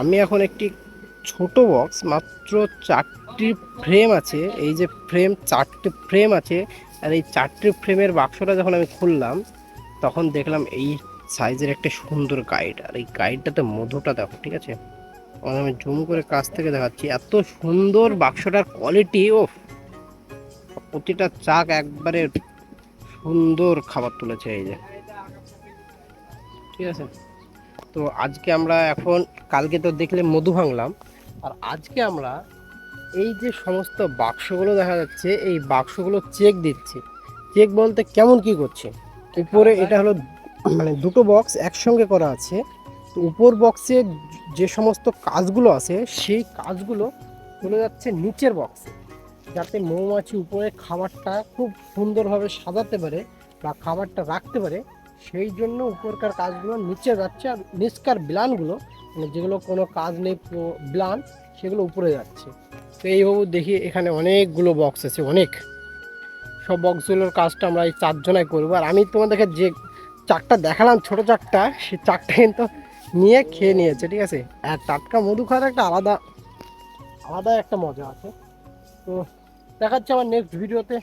আমি এখন একটি ছোট বক্স, মাত্র 4টি ফ্রেম আছে, এই যে ফ্রেম 4টি ফ্রেম আছে। আর এই 4টি ফ্রেমের বাক্সটা যখন আমি খুললাম তখন দেখলাম এই সাইজের একটা সুন্দর গাইড। আর এই গাইডটাতে মধুটা দেখো, ঠিক আছে? আমি জুম করে কাছ থেকে দেখাচ্ছি, এত সুন্দর বাক্সটার কোয়ালিটি। ও, প্রতিটা চাক একবারে সুন্দর খাবার তুলেছে, এই যে, ঠিক আছে? তো আজকে আমরা এখন, কালকে তো দেখলে মধু ভাঙলাম, আর আজকে আমরা এই যে সমস্ত বাক্সগুলো দেখা যাচ্ছে এই বাক্সগুলো চেক দিচ্ছি। চেক বলতে কেমন কি করছে, উপরে এটা হলো মানে দুটো বক্স একসঙ্গে করা আছে। তো উপর বক্সে যে সমস্ত কাজগুলো আছে সেই কাজগুলো চলে যাচ্ছে নিচের বক্সে, যাতে মৌমাছি উপরে খাবারটা খুব সুন্দরভাবে সাজাতে পারে বা খাবারটা রাখতে পারে। সেই জন্য উপরকার কাজগুলো নিচে যাচ্ছে, আর নিচকার ব্লানগুলো মানে যেগুলো কোনো কাজ নেই ব্লান, সেগুলো উপরে যাচ্ছে। তো এইভাবে দেখি এখানে অনেকগুলো বক্স আছে, অনেক। সব বক্সগুলোর কাজটা আমরা এই 4জনাই করবো। আর আমি তোমাদেরকে যে চাকটা দেখালাম, ছোট চাকটা, সেই চাকটা কিন্তু নিয়ে খেয়ে নিয়েছে, ঠিক আছে? আর টাটকা মধু খাওয়ার একটা আলাদা আলাদা একটা মজা আছে। তো দেখাচ্ছি আমার নেক্সট ভিডিওতে।